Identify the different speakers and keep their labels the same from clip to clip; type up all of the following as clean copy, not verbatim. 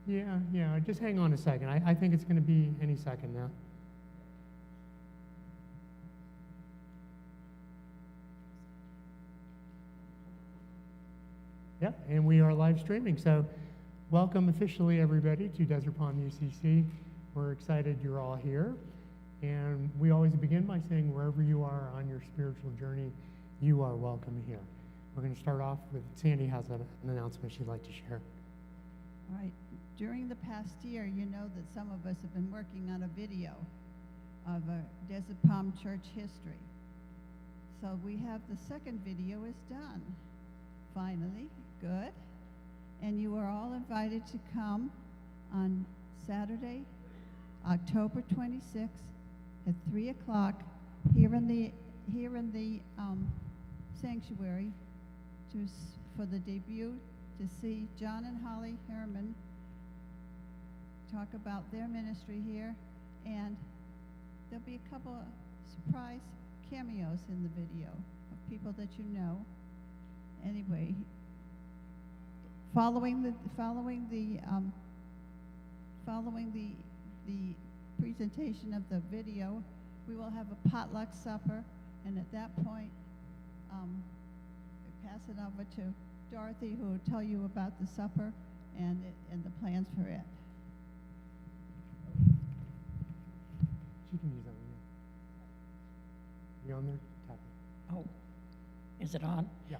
Speaker 1: Yeah, just hang on a second. I think it's going to be any second now. Yep, and we are live streaming. So welcome officially, everybody, to Desert Palm UCC. We're excited you're all here. And we always begin by saying wherever you are on your spiritual journey, you are welcome here. We're going to start off with Sandy has an announcement she'd like to share.
Speaker 2: All right. During the past year, you know that some of us have been working on a video of a Desert Palm Church history. So we have the second video is done. Finally, good. And you are all invited to come on Saturday, October 26th at 3 o'clock here in the sanctuary for the debut to see John and Holly Herman talk about their ministry here, and there'll be a couple of surprise cameos in the video of people that you know. Anyway, following the presentation of the video, we will have a potluck supper, and at that point, I pass it over to Dorothy, who will tell you about the supper and the plans for it.
Speaker 1: She can use that one. You on there? Tap it.
Speaker 3: Oh, is it on?
Speaker 1: Yeah.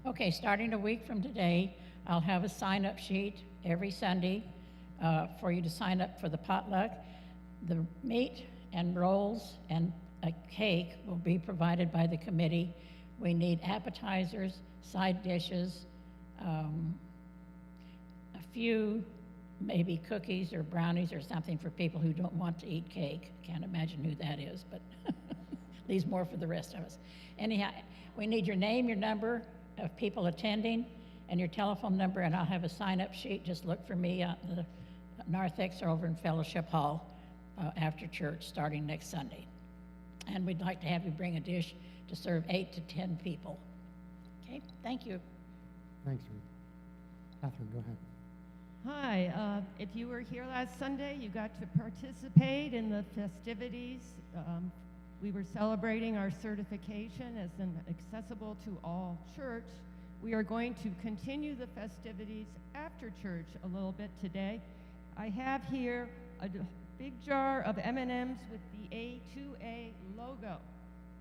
Speaker 3: Okay, starting a week from today, I'll have a sign-up sheet every Sunday for you to sign up for the potluck. The meat and rolls and a cake will be provided by the committee. We need appetizers, side dishes, a few maybe cookies or brownies or something for people who don't want to eat cake. Can't imagine who that is, but leaves more for the rest of us. Anyhow, we need your name, your number of people attending, and your telephone number, and I'll have a sign-up sheet. Just look for me at the narthex or over in Fellowship Hall after church starting next Sunday. And we'd like to have you bring a dish to serve 8 to 10 people. Okay, thank you.
Speaker 1: Thanks, Ruth. Catherine, go ahead.
Speaker 4: Hi, if you were here last Sunday, you got to participate in the festivities. We were celebrating our certification as an accessible to all church. We are going to continue the festivities after church a little bit today. I have here a big jar of M&Ms with the A2A logo.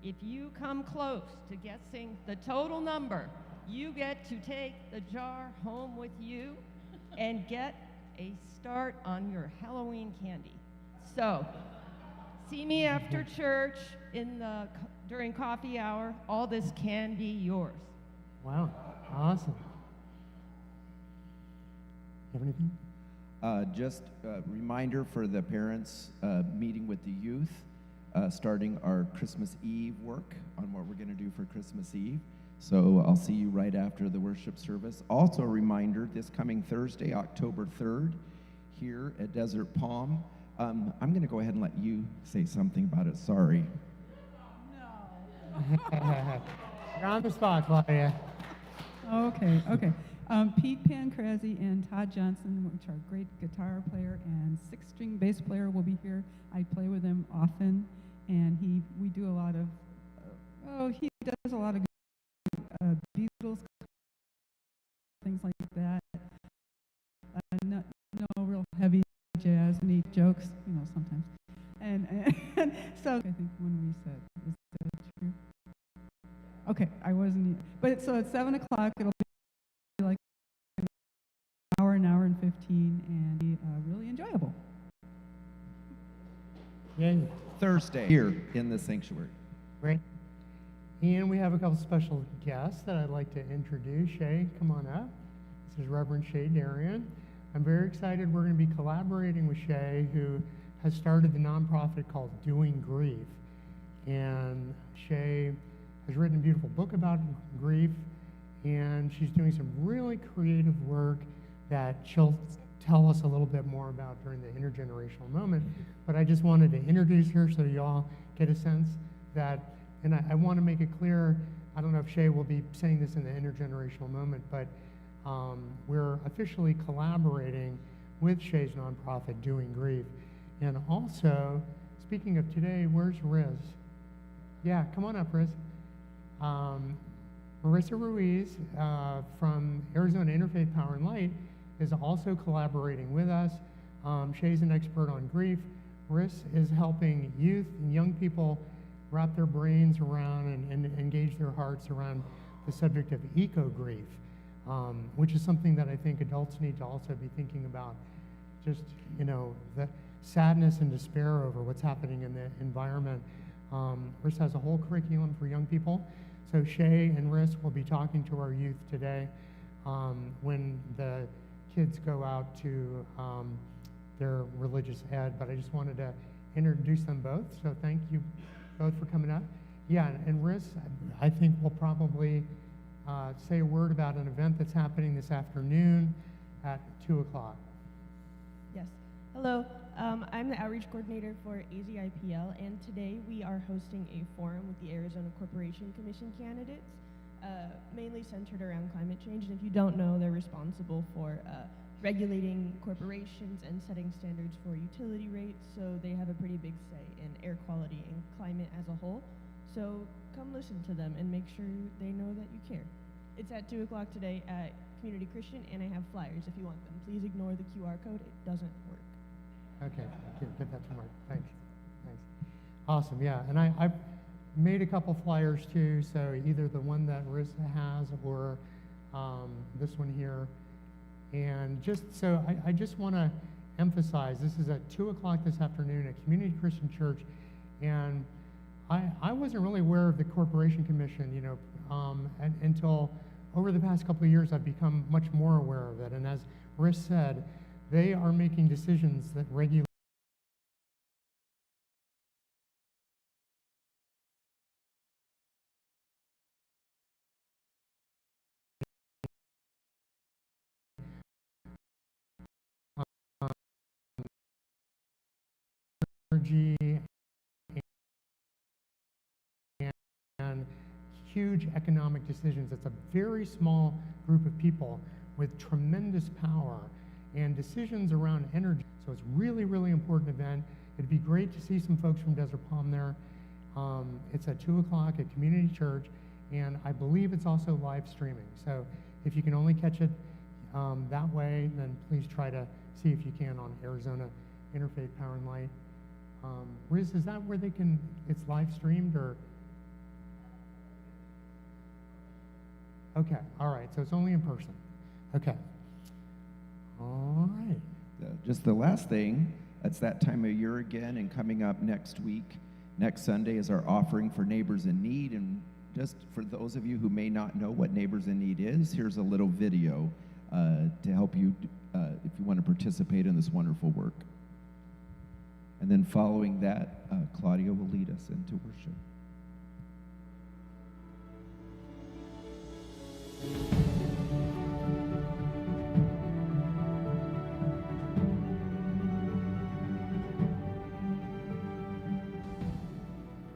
Speaker 4: If you come close to guessing the total number, you get to take the jar home with you and get a start on your Halloween candy. So, see me after church during coffee hour. All this can be yours.
Speaker 1: Wow, awesome. You have anything?
Speaker 5: Just a reminder for the parents meeting with the youth, starting our Christmas Eve work on what we're going to do for Christmas Eve. So I'll see you right after the worship service. Also a reminder, this coming Thursday, October 3rd, here at Desert Palm. I'm going to go ahead and let you say something about it. Sorry.
Speaker 2: No.
Speaker 1: You're on the spot, Claudia.
Speaker 6: Okay. Pete Pancrazzi and Todd Johnson, which are great guitar player and six-string bass player, will be here. I play with them often, and we do a lot of, he does a lot of Beatles, things like that. No real heavy jazz, neat jokes, sometimes. And so I think when we said, is that true? Okay, I wasn't, but so at 7 o'clock, it'll be like an hour and 15, and be really enjoyable.
Speaker 1: Yay.
Speaker 5: Thursday, here in the sanctuary.
Speaker 1: Great. And we have a couple special guests that I'd like to introduce. Shay, come on up. This is Reverend Shay Darian. I'm very excited. We're going to be collaborating with Shay, who has started the nonprofit called Doing Grief. And Shay has written a beautiful book about grief, and she's doing some really creative work that she'll tell us a little bit more about during the intergenerational moment. But I just wanted to introduce her so you all get a sense that, and I want to make it clear, I don't know if Shay will be saying this in the intergenerational moment, but we're officially collaborating with Shay's nonprofit, Doing Grief. And also, speaking of today, where's Riz? Yeah, come on up, Riz. Marissa Ruiz from Arizona Interfaith Power and Light is also collaborating with us. Shay's an expert on grief. Riz is helping youth and young people wrap their brains around and engage their hearts around the subject of eco-grief, which is something that I think adults need to also be thinking about. Just, you know, the sadness and despair over what's happening in the environment. Riz has a whole curriculum for young people. So Shay and Riz will be talking to our youth today when the kids go out to their religious ed, but I just wanted to introduce them both. So thank you both for coming up. Yeah, and Riz, I think we'll probably say a word about an event that's happening this afternoon at 2 o'clock.
Speaker 7: Yes. Hello. I'm the outreach coordinator for AZIPL, and today we are hosting a forum with the Arizona Corporation Commission candidates, mainly centered around climate change. And if you don't know, they're responsible for regulating corporations and setting standards for utility rates, so they have a pretty big say in air quality and climate as a whole. So come listen to them and make sure they know that you care. It's at 2 o'clock today at Community Christian, and I have flyers if you want them. Please ignore the QR code, it doesn't work.
Speaker 1: Okay, get that to Mark. Thanks. Awesome, yeah. And I've made a couple flyers too, so either the one that Riz has or this one here. And just so I just want to emphasize, this is at 2 o'clock this afternoon at Community Christian Church, and I wasn't really aware of the Corporation Commission, you know, until over the past couple of years I've become much more aware of it. And as Riz said, they are making decisions that regulate energy and huge economic decisions. It's a very small group of people with tremendous power and decisions around energy. So it's really, really important event. It'd be great to see some folks from Desert Palm there. It's at 2 o'clock at Community Church, and I believe it's also live streaming. So if you can only catch it that way, then please try to see if you can on Arizona Interfaith Power and Light. Riz, is that where they can, it's live streamed or? Okay, all right, so it's only in person. Okay. All right.
Speaker 5: Just the last thing, it's that time of year again, and coming up next week, next Sunday is our offering for Neighbors in Need. And just for those of you who may not know what Neighbors in Need is, here's a little video to help you if you want to participate in this wonderful work. And then following that, Claudia will lead us into worship.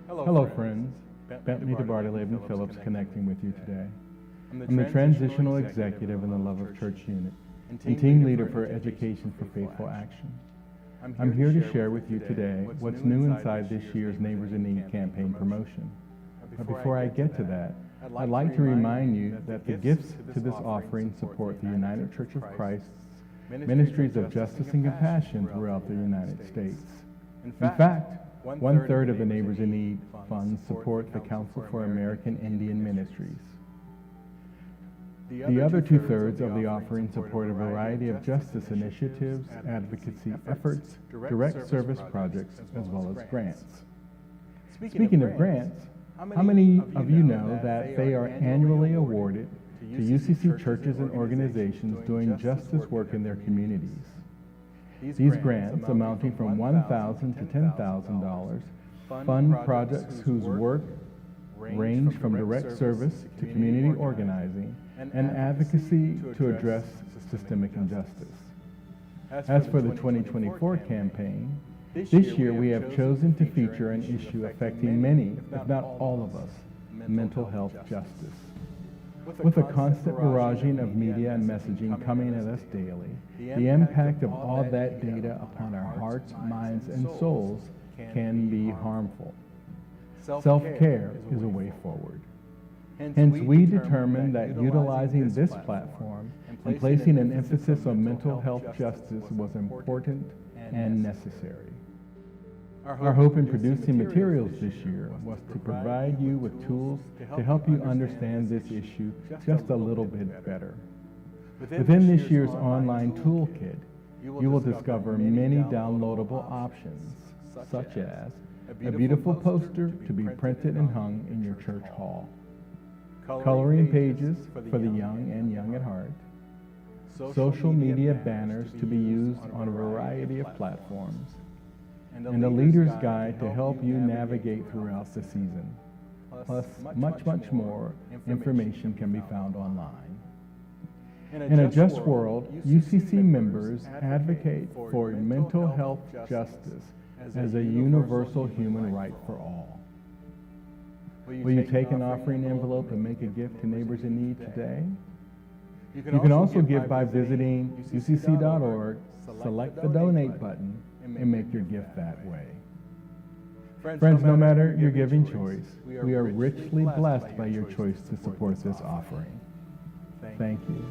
Speaker 8: Hello, friends. Bentley DeBartoleben Phillips connecting with you today. I'm the Transitional Executive in the Love of Church Unit and Team Leader for Education for Faithful Action. I'm here to share with you today what's new inside this year's Neighbors in Need campaign promotion. But before I get to that, I'd like to remind you that the gifts to this offering support the United Church of Christ's ministries of justice and compassion throughout the United States. In fact, 1/3 of the Neighbors in Need funds support the Council for American Indian Ministries. The other 2/3 of the offering support a variety of justice initiatives, advocacy efforts, direct service projects, as well as grants. Speaking of grants, how many of you know that they are annually awarded to UCC churches and organizations doing justice work in their communities? These grants, amounting from $1,000 to $10,000, fund projects whose work range from direct service to community organizing and advocacy to address systemic injustice. As for the 2024 campaign, this year we have chosen to feature an issue affecting many, if not all of us, mental health justice. With a constant barraging of media and messaging coming at us daily, the impact of all that data upon our hearts, minds, and souls can be harmful. Self-care is a way forward. Hence, we determined that utilizing this platform and placing an emphasis on mental health justice was important and necessary. Our hope in producing materials this year was to provide you with tools to help you understand this issue just a little bit better. Within this year's online toolkit, you will discover many downloadable options, such as a beautiful poster to be printed and hung in your church hall, coloring pages for the young and young at heart, social media banners to be used on a variety of platforms, and a leader's guide to help you navigate throughout the season. Plus, much more information can be found online. In a just world, UCC members advocate for mental health justice as a universal human right for all. Will you take an offering envelope and make a gift to neighbors in need today? You can also give by visiting ucc.org, select the donate button, and make your gift that way. Friends, no matter your giving choice, we are richly blessed by your choice to support this offering. Thank you.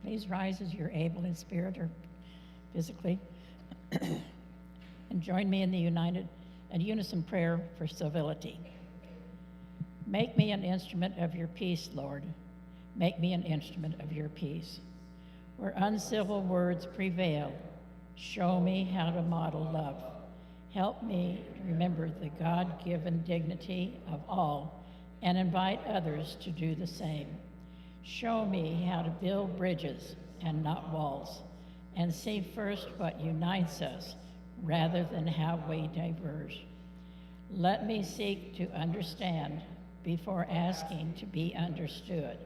Speaker 3: Please rise as you're able in spirit or physically, and join me in the unison prayer for civility. Make me an instrument of your peace, Lord. Make me an instrument of your peace. Where uncivil words prevail, show me how to model love. Help me remember the God-given dignity of all and invite others to do the same. Show me how to build bridges and not walls, and see first what unites us rather than how we diverge. Let me seek to understand before asking to be understood.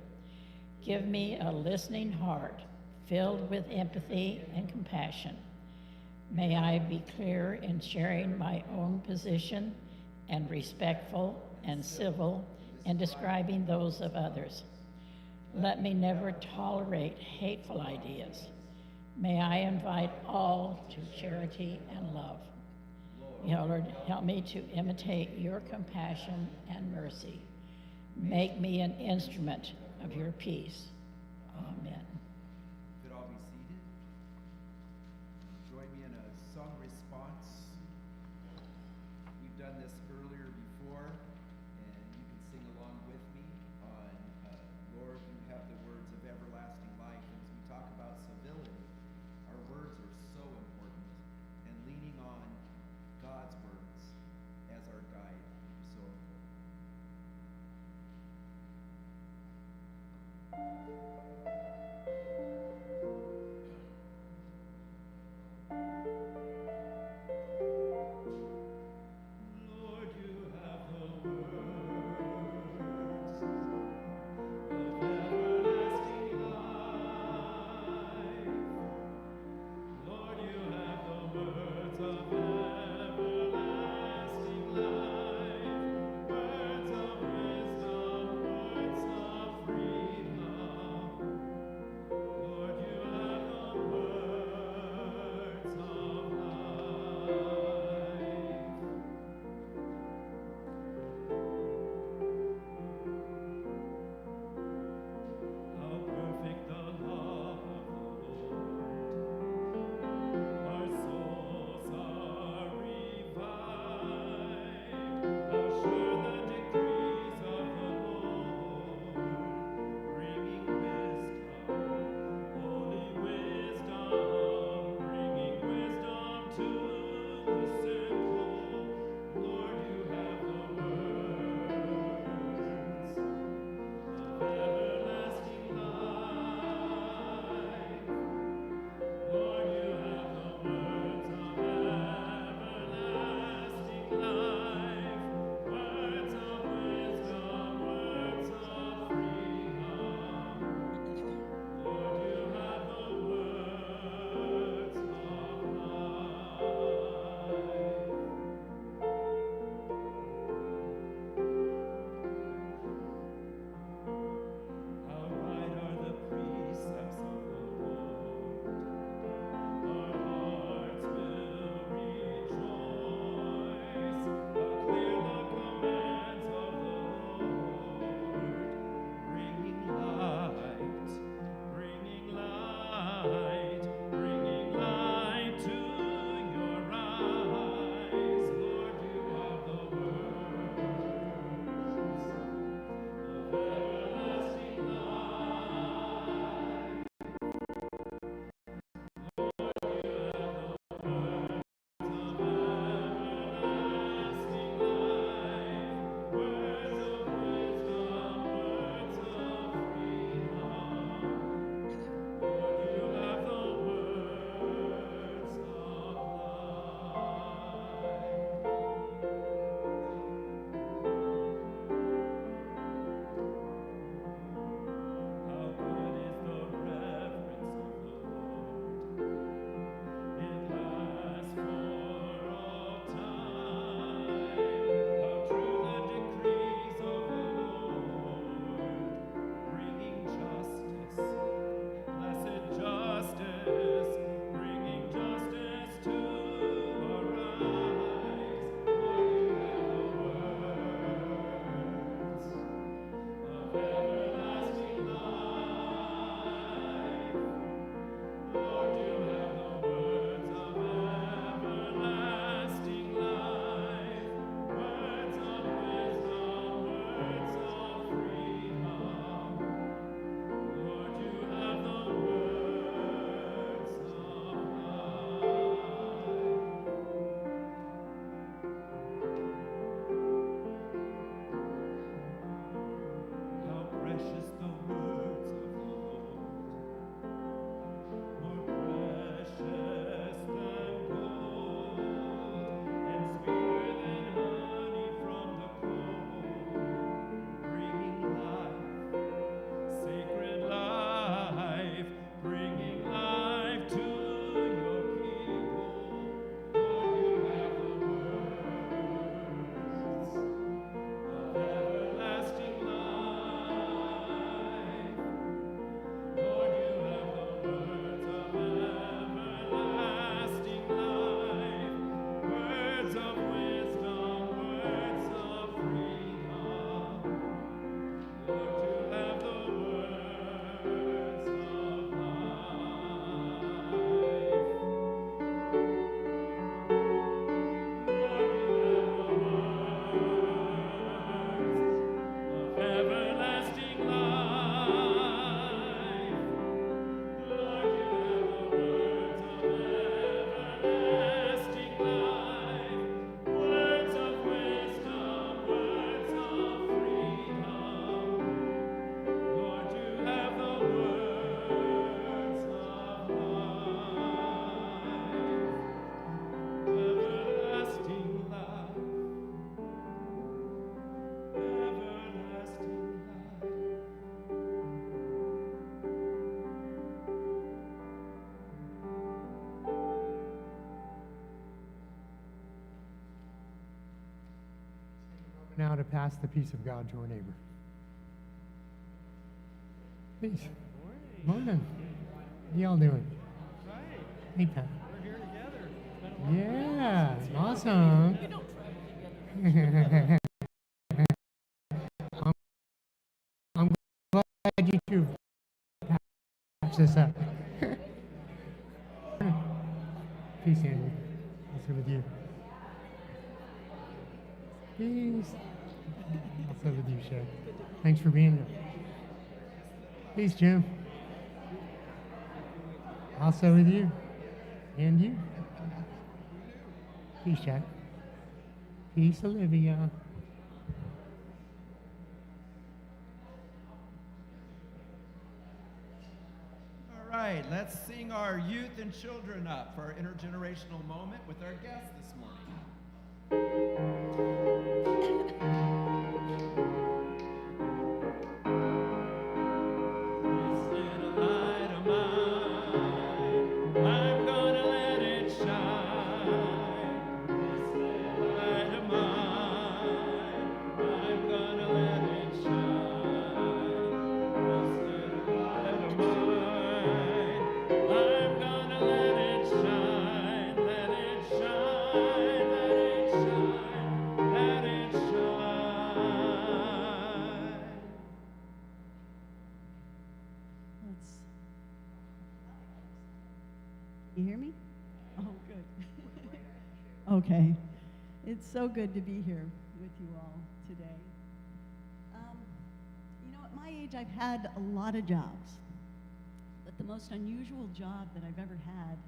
Speaker 3: Give me a listening heart filled with empathy and compassion. May I be clear in sharing my own position and respectful and civil in describing those of others. Let me never tolerate hateful ideas. May I invite all to charity and love. Lord, help me to imitate your compassion and mercy. Make me an instrument of your peace. Amen.
Speaker 5: Could all be seated? Join me in a song response. We've done this earlier before, and you can sing along with me on Lord, you have the words of everlasting life. And as we talk about civility, our words are so important, and leaning on God's words as our guide is so important. Lord, you have the words of everlasting life. Lord, you have the words of everlasting life, words of wisdom, words of freedom.
Speaker 1: to pass the peace of God to our neighbor. Please. Morning. How y'all doing? Hey, Pat. We're here together. Yeah, awesome. I'm glad you two patched this up. Peace, Andrew. Also with you. Peace. Also with you, Shay. Thanks for being here. Peace, Jim. Also with you. And you. Peace, Jack. Peace, Olivia.
Speaker 5: All right, let's sing our youth and children up for our intergenerational moment with our guest this morning.
Speaker 2: You hear me? Oh, good. Okay. It's so good to be here with you all today. At my age, I've had a lot of jobs, but the most unusual job that I've ever had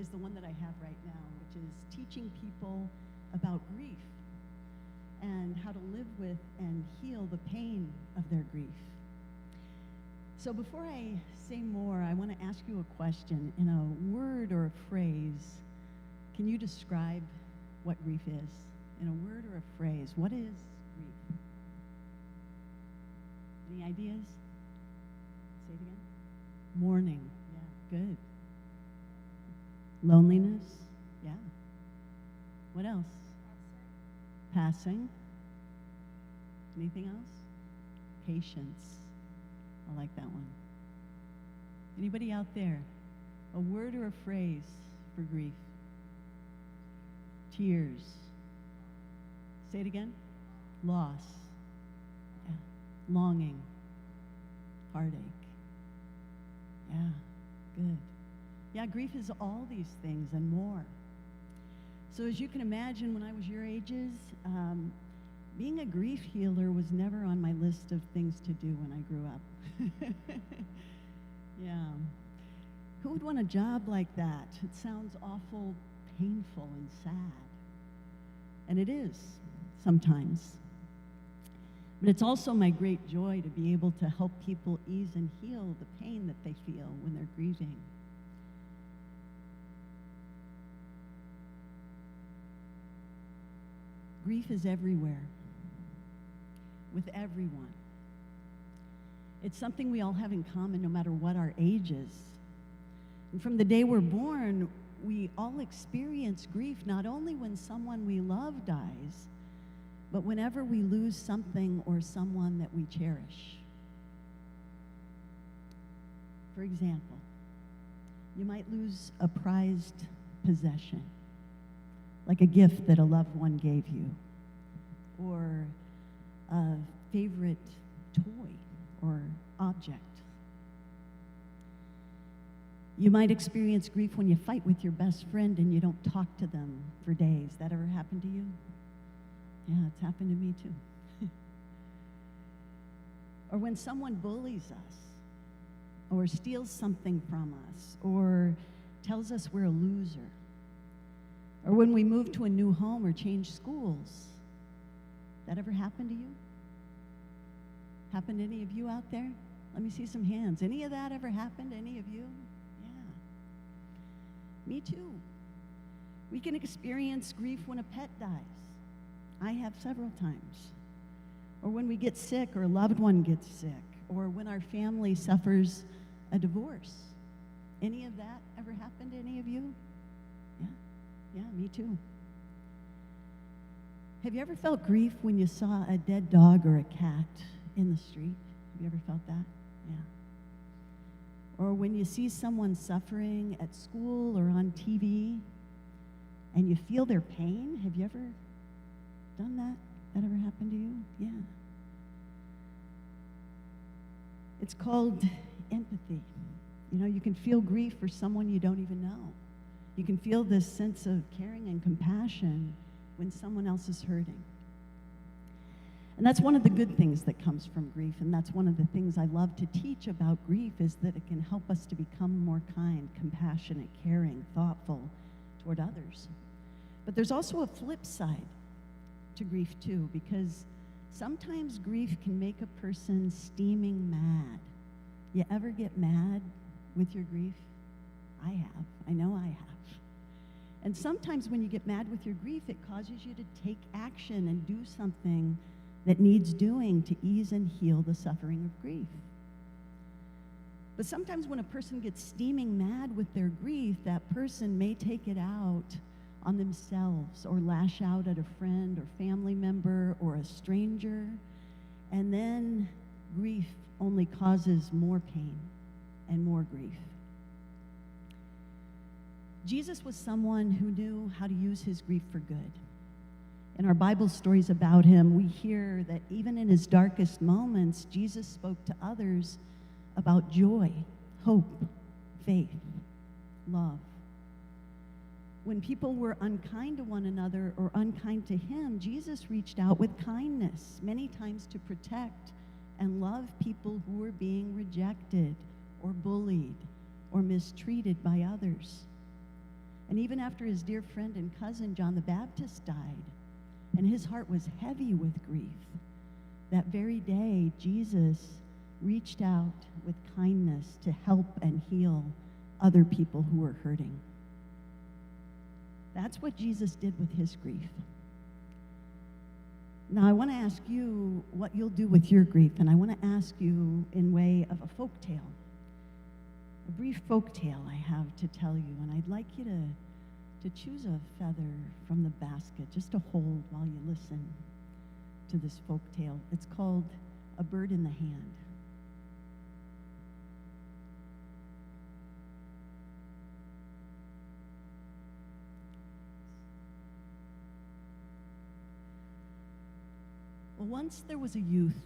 Speaker 2: is the one that I have right now, which is teaching people about grief and how to live with and heal the pain of their grief. So before I say more, I want to ask you a question. In a word or a phrase, can you describe what grief is? In a word or a phrase, what is grief? Any ideas? Say it again. Mourning. Yeah, good. Loneliness. Yeah. What else? Passing. Anything else? Patience. I like that one. Anybody out there? A word or a phrase for grief? Tears. Say it again. Loss. Yeah. Longing. Heartache. Yeah. Good. Yeah, grief is all these things and more. So as you can imagine, when I was your ages, being a grief healer was never on my list of things to do when I grew up. Yeah. Who would want a job like that? It sounds awful painful and sad. And it is, sometimes. But it's also my great joy to be able to help people ease and heal the pain that they feel when they're grieving. Grief is everywhere, with everyone. It's something we all have in common no matter what our age is. And from the day we're born, we all experience grief not only when someone we love dies, but whenever we lose something or someone that we cherish. For example, you might lose a prized possession, like a gift that a loved one gave you, or a favorite toy or object. You might experience grief when you fight with your best friend and you don't talk to them for days. That ever happened to you? Yeah, it's happened to me too. Or when someone bullies us, or steals something from us, or tells us we're a loser. Or when we move to a new home or change schools. That ever happened to you? Happened to any of you out there? Let me see some hands. Any of that ever happened to any of you? Yeah. Me too. We can experience grief when a pet dies. I have several times. Or when we get sick or a loved one gets sick. Or when our family suffers a divorce. Any of that ever happened to any of you? Yeah. Yeah, me too. Have you ever felt grief when you saw a dead dog or a cat in the street? Have you ever felt that? Yeah. Or when you see someone suffering at school or on TV and you feel their pain? Have you ever done that? That ever happened to you? Yeah. It's called empathy. You know, you can feel grief for someone you don't even know. You can feel this sense of caring and compassion when someone else is hurting. And that's one of the good things that comes from grief, and that's one of the things I love to teach about grief, is that it can help us to become more kind, compassionate, caring, thoughtful toward others. But there's also a flip side to grief too, because sometimes grief can make a person steaming mad. You ever get mad with your grief? I have. I know I have. And sometimes when you get mad with your grief, it causes you to take action and do something that needs doing to ease and heal the suffering of grief. But sometimes when a person gets steaming mad with their grief, that person may take it out on themselves or lash out at a friend or family member or a stranger, and then grief only causes more pain and more grief. Jesus was someone who knew how to use his grief for good. In our Bible stories about him, we hear that even in his darkest moments, Jesus spoke to others about joy, hope, faith, love. When people were unkind to one another or unkind to him, Jesus reached out with kindness, many times to protect and love people who were being rejected or bullied or mistreated by others. And even after his dear friend and cousin John the Baptist died, and his heart was heavy with grief, that very day Jesus reached out with kindness to help and heal other people who were hurting. That's what Jesus did with his grief. Now I want to ask you what you'll do with your grief, and I want to ask you in way of a folk tale. A brief folk tale I have to tell you, and I'd like you to choose a feather from the basket just to hold while you listen to this folk tale. It's called A Bird in the Hand. Well, once there was a youth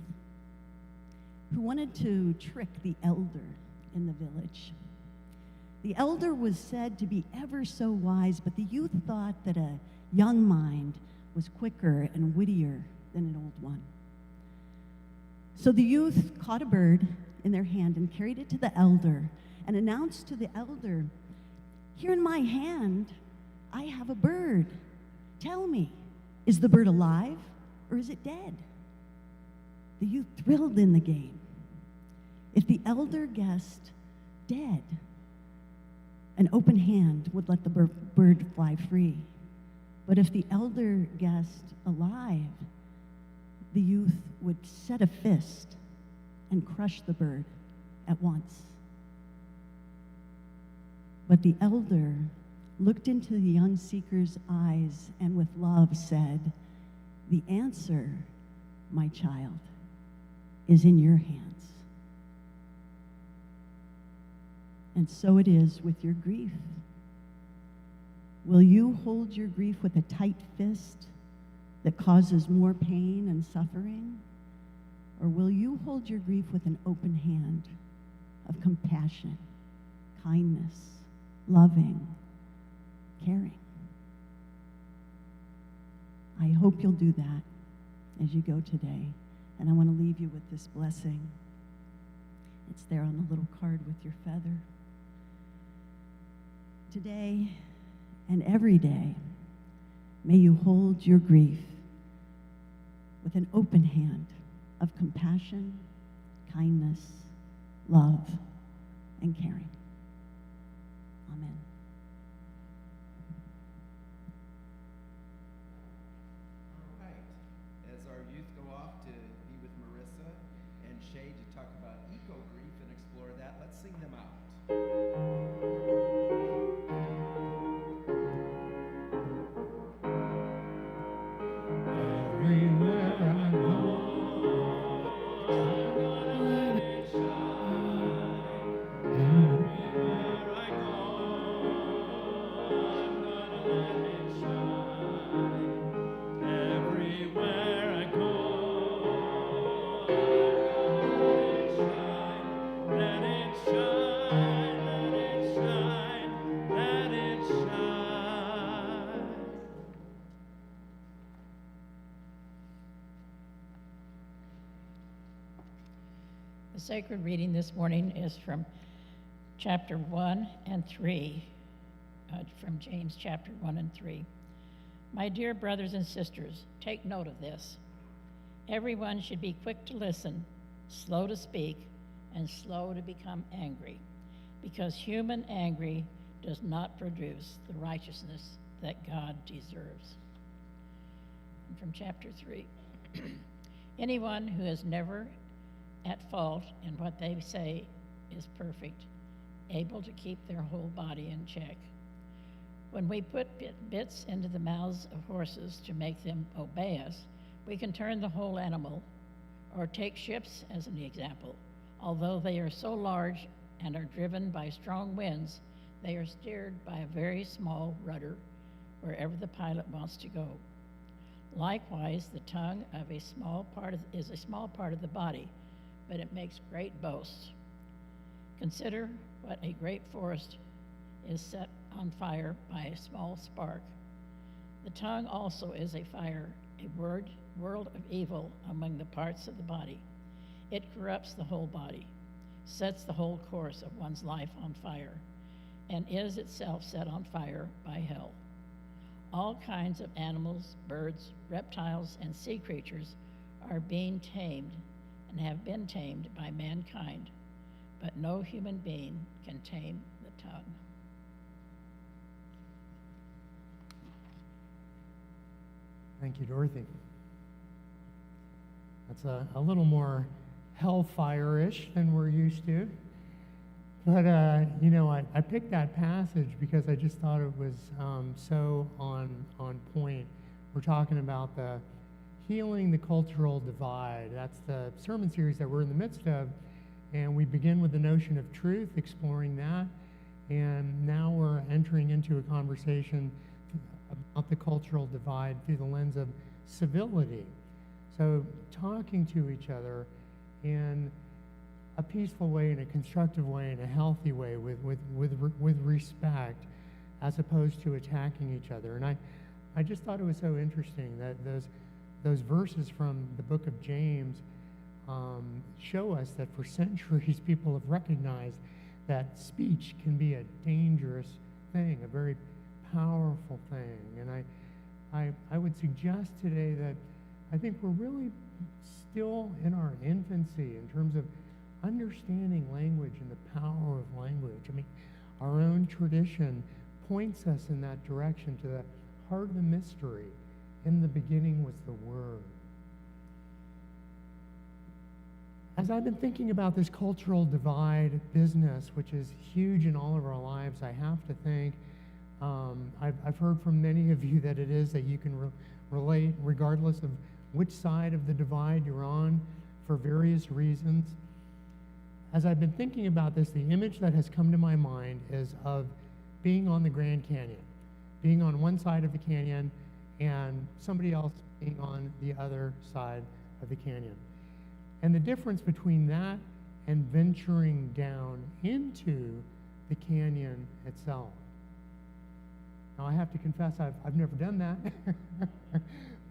Speaker 2: who wanted to trick the elder in the village. The elder was said to be ever so wise, but the youth thought that a young mind was quicker and wittier than an old one. So the youth caught a bird in their hand and carried it to the elder and announced to the elder, "Here in my hand, I have a bird. Tell me, is the bird alive or is it dead?" The youth thrilled in the game. If the elder guessed dead, an open hand would let the bird fly free. But if the elder guessed alive, the youth would set a fist and crush the bird at once. But the elder looked into the young seeker's eyes and with love said, "The answer, my child, is in your hands." And so it is with your grief. Will you hold your grief with a tight fist that causes more pain and suffering? Or will you hold your grief with an open hand of compassion, kindness, loving, caring? I hope you'll do that as you go today. And I want to leave you with this blessing. It's there on the little card with your feather. Today and every day, may you hold your grief with an open hand of compassion, kindness, love, and caring. Amen.
Speaker 5: All right. As our youth go off to be with Marissa and Shay to talk about eco-grief and explore that, let's sing them out.
Speaker 9: let it shine, let it shine, let it shine.
Speaker 3: The sacred reading this morning is from chapter 1 and 3, from James chapter 1 and 3. My dear brothers and sisters, take note of this. Everyone should be quick to listen, slow to speak, and slow to become angry, because human anger does not produce the righteousness that God deserves. And from chapter 3, anyone who is never at fault in what they say is perfect, able to keep their whole body in check. When we put bits into the mouths of horses to make them obey us, we can turn the whole animal, or take ships as an example. Although they are so large and are driven by strong winds, they are steered by a very small rudder wherever the pilot wants to go. Likewise, the tongue is a small part of the body, but it makes great boasts. Consider what a great forest is set on fire by a small spark. The tongue also is a fire, a world of evil among the parts of the body. It corrupts the whole body, sets the whole course of one's life on fire, and is itself set on fire by hell. All kinds of animals, birds, reptiles, and sea creatures are being tamed and have been tamed by mankind, but no human being can tame the tongue.
Speaker 1: Thank you, Dorothy. That's a little more hellfire-ish than we're used to. But, you know, I picked that passage because I just thought it was so on point. We're talking about the healing the cultural divide. That's the sermon series that we're in the midst of. And we begin with the notion of truth, exploring that. And now we're entering into a conversation about the cultural divide through the lens of civility. So talking to each other in a peaceful way, in a constructive way, in a healthy way, with respect, as opposed to attacking each other. And I just thought it was so interesting that those verses from the book of James show us that for centuries people have recognized that speech can be a dangerous thing, a very powerful thing. And I would suggest today that I think we're really still in our infancy in terms of understanding language and the power of language. I mean, our own tradition points us in that direction, to the heart of the mystery. In the beginning was the Word. As I've been thinking about this cultural divide business, which is huge in all of our lives, I have to think, I've heard from many of you that it is that you can relate regardless of which side of the divide you're on for various reasons. As I've been thinking about this, the image that has come to my mind is of being on the Grand Canyon, being on one side of the canyon and somebody else being on the other side of the canyon. And the difference between that and venturing down into the canyon itself. Now, I have to confess, I've never done that,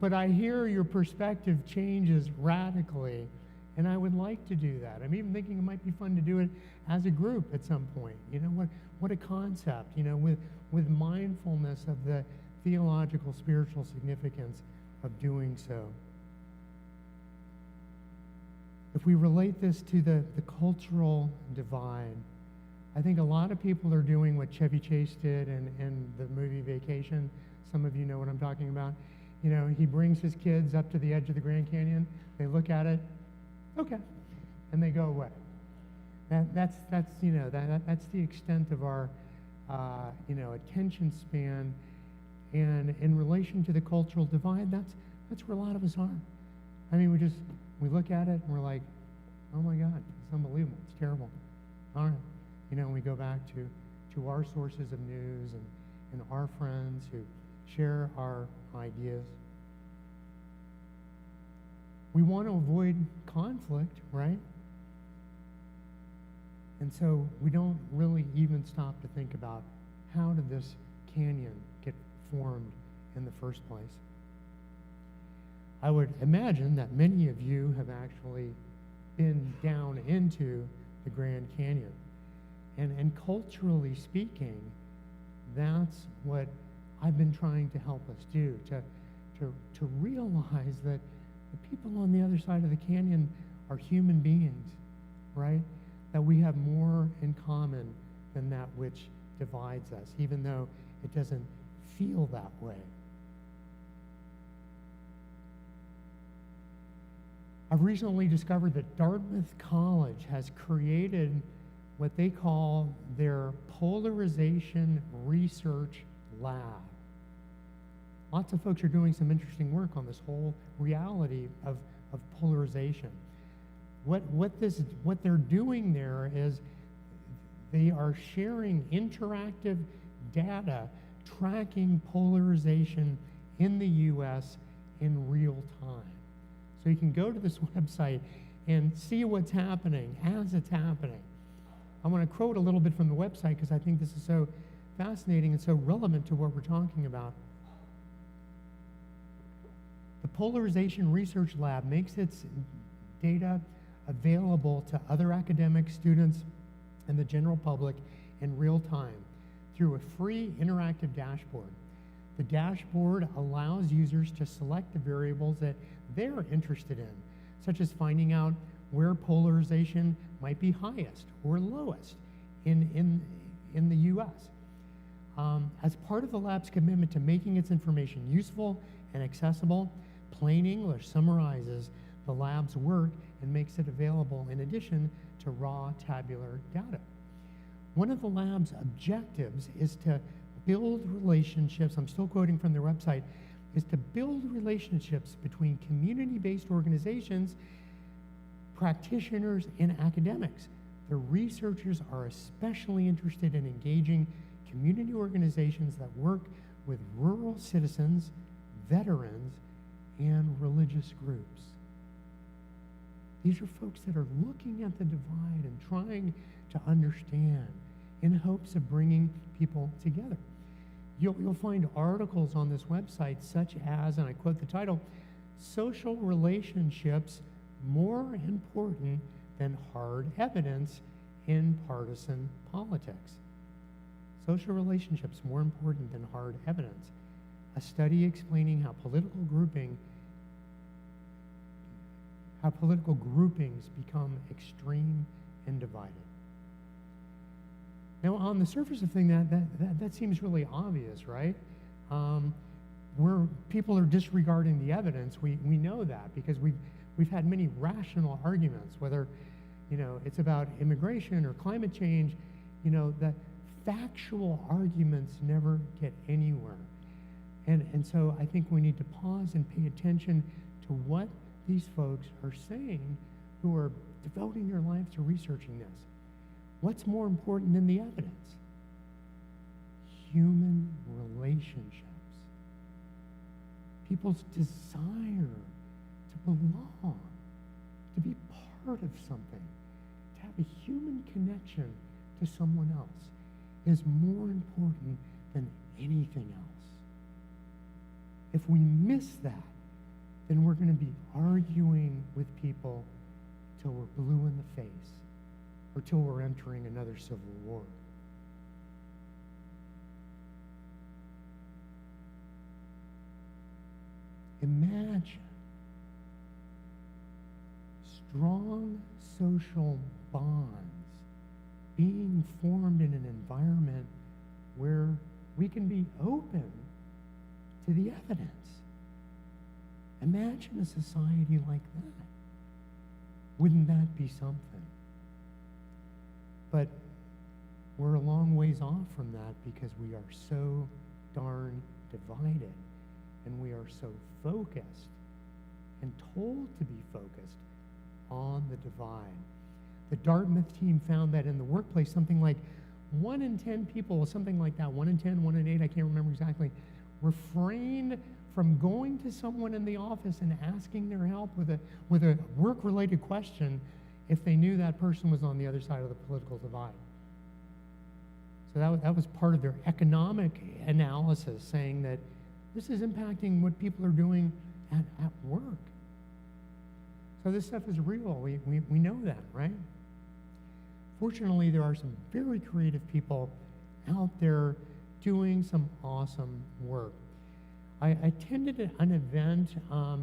Speaker 1: but I hear your perspective changes radically, and I would like to do that. I'm even thinking it might be fun to do it as a group at some point. You know, what a concept, you know, with mindfulness of the theological, spiritual significance of doing so. If we relate this to the cultural divide, I think a lot of people are doing what Chevy Chase did in the movie Vacation. Some of you know what I'm talking about. You know, he brings his kids up to the edge of the Grand Canyon. They look at it, okay, and they go away. That's you know, that's the extent of our you know, attention span. And in relation to the cultural divide, that's where a lot of us are. I mean, we look at it and we're like, oh my God, it's unbelievable, it's terrible. All right, you know, and we go back to our sources of news and our friends who share our ideas. We want to avoid conflict, right? And so we don't really even stop to think about how did this canyon get formed in the first place. I would imagine that many of you have actually been down into the Grand Canyon. And culturally speaking, that's what I've been trying to help us do, to realize that the people on the other side of the canyon are human beings, right? That we have more in common than that which divides us, even though it doesn't feel that way. I've recently discovered that Dartmouth College has created what they call their polarization research lab. Lots of folks are doing some interesting work on this whole reality of polarization. What they're doing there is they are sharing interactive data tracking polarization in the U.S. in real time. So you can go to this website and see what's happening as it's happening. I want to quote a little bit from the website because I think this is so fascinating and so relevant to what we're talking about. The Polarization Research Lab makes its data available to other academics, students, and the general public in real time through a free interactive dashboard. The dashboard allows users to select the variables that they're interested in, such as finding out where polarization might be highest or lowest in the U.S. As part of the lab's commitment to making its information useful and accessible, Plain English summarizes the lab's work and makes it available in addition to raw tabular data. One of the lab's objectives is to build relationships, I'm still quoting from their website, is to build relationships between community-based organizations, practitioners, and academics. The researchers are especially interested in engaging community organizations that work with rural citizens, veterans, and religious groups. These are folks that are looking at the divide and trying to understand in hopes of bringing people together. You'll find articles on this website such as, and I quote the title, "Social Relationships More Important Than Hard Evidence in Partisan Politics." Social relationships more important than hard evidence. A study explaining how political groupings become extreme and divided. Now, on the surface of things, that seems really obvious, right? Where people are disregarding the evidence, we know that because we've had many rational arguments, whether it's about immigration or climate change. The factual arguments never get anywhere. And so I think we need to pause and pay attention to what these folks are saying who are devoting their lives to researching this. What's more important than the evidence? Human relationships. People's desire to belong, to be part of something, to have a human connection to someone else is more important than anything else. If we miss that, then we're going to be arguing with people till we're blue in the face or till we're entering another civil war. Imagine strong social bonds being formed in an environment where we can be open to the evidence. Imagine a society like that. Wouldn't that be something? But we're a long ways off from that because we are so darn divided and we are so focused and told to be focused on the divide. The Dartmouth team found that in the workplace, something like 1 in 10 people, something like that, 1 in 10, 1 in 8, I can't remember exactly, refrained from going to someone in the office and asking their help with a work-related question if they knew that person was on the other side of the political divide. So that was part of their economic analysis, saying that this is impacting what people are doing at work. So this stuff is real. We know that, right? Fortunately, there are some very creative people out there doing some awesome work. I attended an event,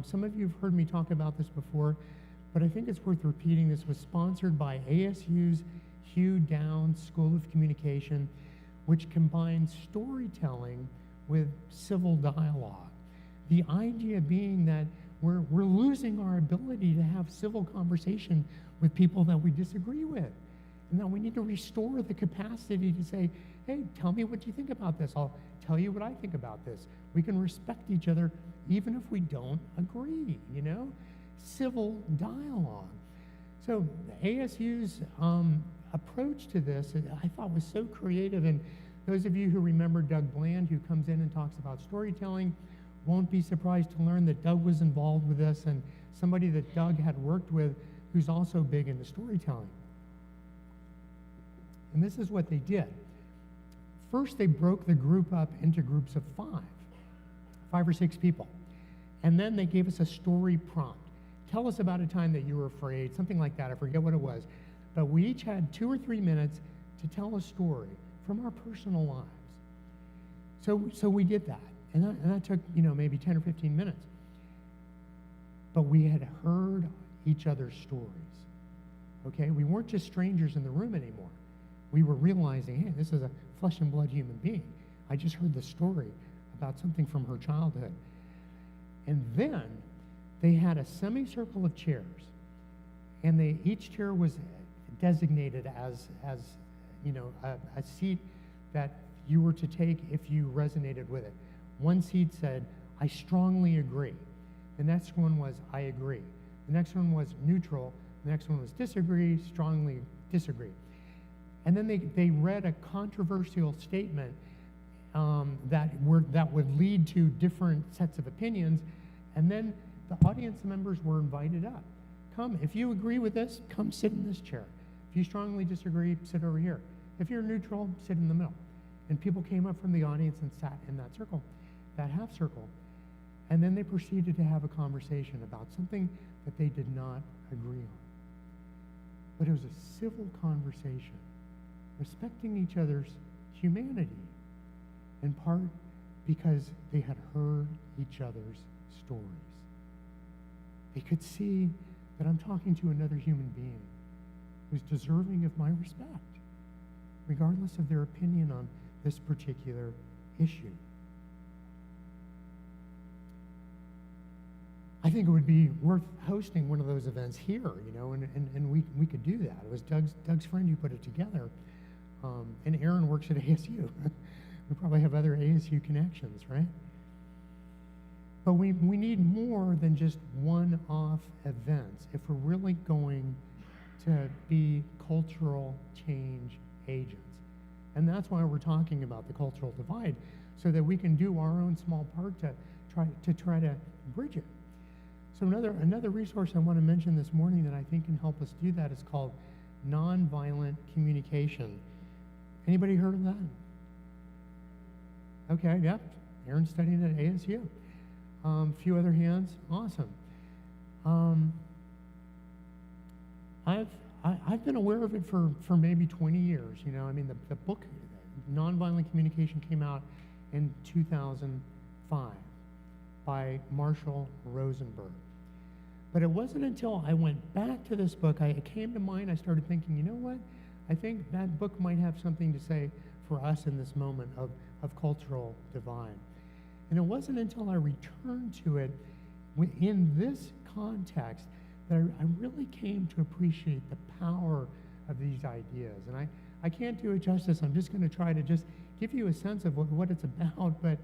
Speaker 1: some of you have heard me talk about this before, but I think it's worth repeating. This was sponsored by ASU's Hugh Downs School of Communication, which combines storytelling with civil dialogue. The idea being that we're losing our ability to have civil conversation with people that we disagree with. And that we need to restore the capacity to say, hey, tell me what you think about this. I'll tell you what I think about this. We can respect each other even if we don't agree, you know? Civil dialogue. So ASU's approach to this, I thought, was so creative. And those of you who remember Doug Bland, who comes in and talks about storytelling, won't be surprised to learn that Doug was involved with this, and somebody that Doug had worked with who's also big into storytelling. And this is what they did. First, they broke the group up into groups of five or six people. And then they gave us a story prompt. Tell us about a time that you were afraid, something like that. I forget what it was. But we each had 2 or 3 minutes to tell a story from our personal lives. So we did that. And that took, maybe 10 or 15 minutes. But we had heard each other's stories. Okay? We weren't just strangers in the room anymore. We were realizing, hey, this is a flesh and blood human being. I just heard the story about something from her childhood. And then they had a semicircle of chairs, and each chair was designated as a seat that you were to take if you resonated with it. One seat said, I strongly agree. The next one was, I agree. The next one was neutral. The next one was disagree, strongly disagree. And then they read a controversial statement that would lead to different sets of opinions, and then the audience members were invited up. Come, if you agree with this, come sit in this chair. If you strongly disagree, sit over here. If you're neutral, sit in the middle. And people came up from the audience and sat in that circle, that half circle. And then they proceeded to have a conversation about something that they did not agree on. But it was a civil conversation, respecting each other's humanity, in part because they had heard each other's stories. They could see that I'm talking to another human being who's deserving of my respect, regardless of their opinion on this particular issue. I think it would be worth hosting one of those events here, and we could do that. It was Doug's friend who put it together, and Aaron works at ASU. We probably have other ASU connections, right? But we need more than just one-off events if we're really going to be cultural change agents. And that's why we're talking about the cultural divide, so that we can do our own small part to try to bridge it. So another resource I want to mention this morning that I think can help us do that is called nonviolent communication. Anybody heard of that? Okay, yep. Aaron's studying at ASU. A few other hands. Awesome. I've been aware of it for maybe 20 years. The book Nonviolent Communication came out in 2005 by Marshall Rosenberg. But it wasn't until I went back to this book, it came to mind, I started thinking, you know what? I think that book might have something to say for us in this moment of cultural divide. And it wasn't until I returned to it in this context that I really came to appreciate the power of these ideas. And I can't do it justice. I'm just going to try to just give you a sense of what it's about. But,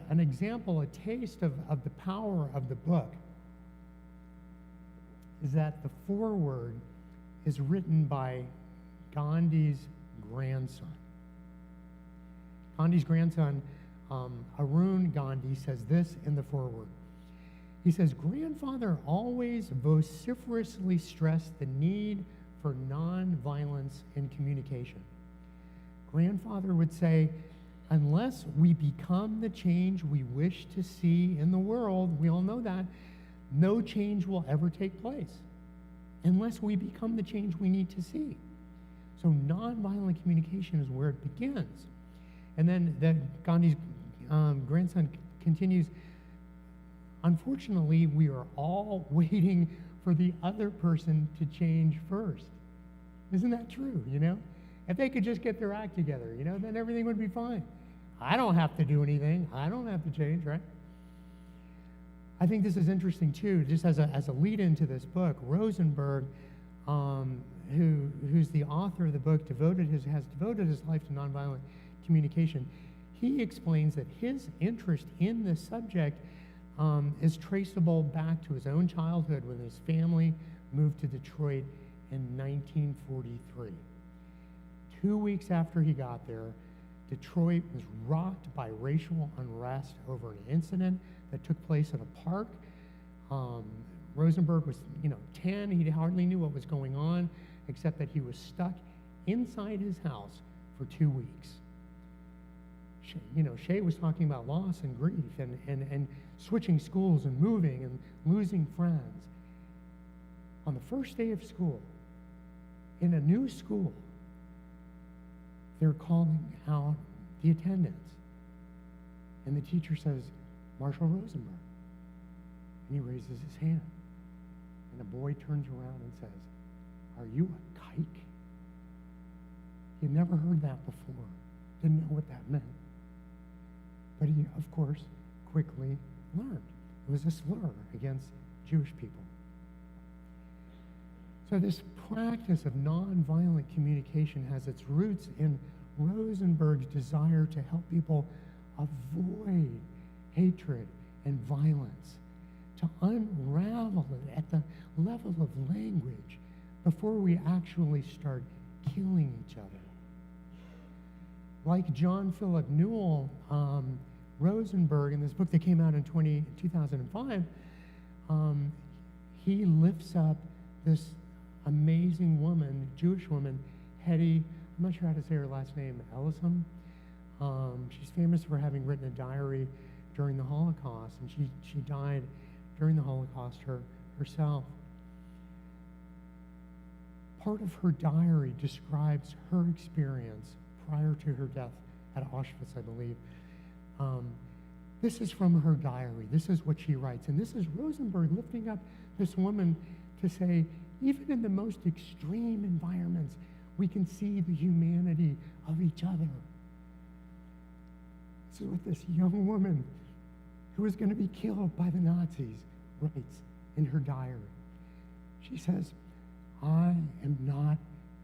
Speaker 1: an example, a taste of the power of the book is that the foreword is written by Gandhi's grandson. Gandhi's grandson, Arun Gandhi, says this in the foreword. He says, grandfather always vociferously stressed the need for nonviolence in communication. Grandfather would say, unless we become the change we wish to see in the world, we all know that, no change will ever take place unless we become the change we need to see. So nonviolent communication is where it begins. And then Gandhi's grandson continues, unfortunately, we are all waiting for the other person to change first. Isn't that true, you know? If they could just get their act together, you know, then everything would be fine. I don't have to do anything. I don't have to change, right? I think this is interesting too, just as a lead into this book. Rosenberg, who's the author of the book, has devoted his life to nonviolent communication. He explains that his interest in this subject is traceable back to his own childhood when his family moved to Detroit in 1943. 2 weeks after he got there, Detroit was rocked by racial unrest over an incident that took place at a park. Rosenberg was, 10. He hardly knew what was going on, except that he was stuck inside his house for 2 weeks. Shay was talking about loss and grief and switching schools and moving and losing friends. On the first day of school, in a new school, they're calling out the attendance. And the teacher says, Marshall Rosenberg. And he raises his hand. And the boy turns around and says, are you a kike? He'd never heard that before. Didn't know what that meant. But he, of course, quickly learned. It was a slur against Jewish people. So this practice of nonviolent communication has its roots in Rosenberg's desire to help people avoid hatred and violence, to unravel it at the level of language before we actually start killing each other. Like John Philip Newell, Rosenberg, in this book that came out in 2005, he lifts up this amazing woman, Jewish woman, Hetty, I'm not sure how to say her last name, Ellison. She's famous for having written a diary during the Holocaust, and she died during the Holocaust herself. Part of her diary describes her experience prior to her death at Auschwitz, I believe. This is from her diary. This is what she writes. And this is Rosenberg lifting up this woman to say, even in the most extreme environments, we can see the humanity of each other. This is what this young woman who was going to be killed by the Nazis writes in her diary. She says, I am not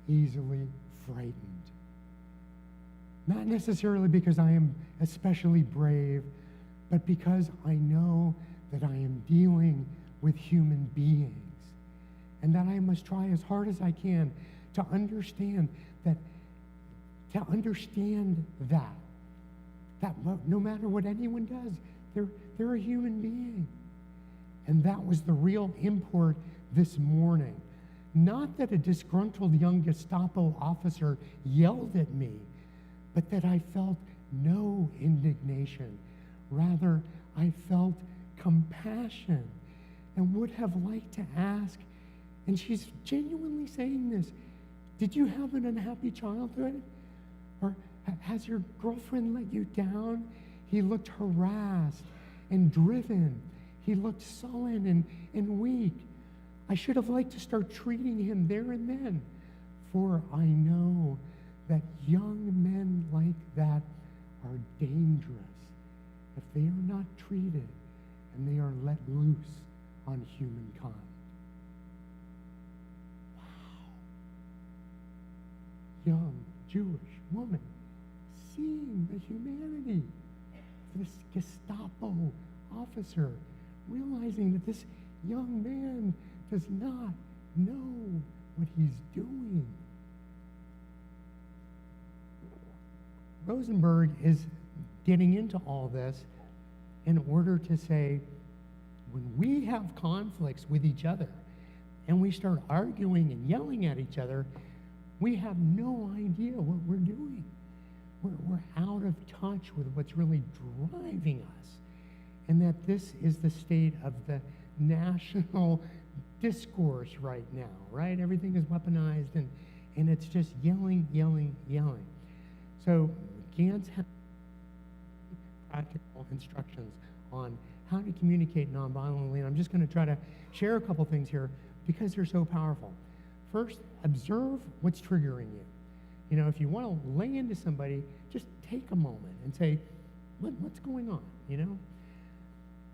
Speaker 1: easily frightened. Not necessarily because I am especially brave, but because I know that I am dealing with human beings and that I must try as hard as I can to understand that no matter what anyone does, they're a human being. And that was the real import this morning. Not that a disgruntled young Gestapo officer yelled at me, but that I felt no indignation. Rather, I felt compassion and would have liked to ask, and she's genuinely saying this, did you have an unhappy childhood? Or has your girlfriend let you down? He looked harassed and driven. He looked sullen and weak. I should have liked to start treating him there and then, for I know that young men like that are dangerous if they are not treated and they are let loose on humankind. Young Jewish woman seeing the humanity of this Gestapo officer, realizing that this young man does not know what he's doing. Rosenberg is getting into all this in order to say, when we have conflicts with each other and we start arguing and yelling at each other, we have no idea what we're doing. We're out of touch with what's really driving us. And that this is the state of the national discourse right now, right? Everything is weaponized and it's just yelling, yelling, yelling. So Gans has practical instructions on how to communicate nonviolently. And I'm just going to try to share a couple things here because they're so powerful. First, observe what's triggering you. You know, if you want to lay into somebody, just take a moment and say, what's going on, you know?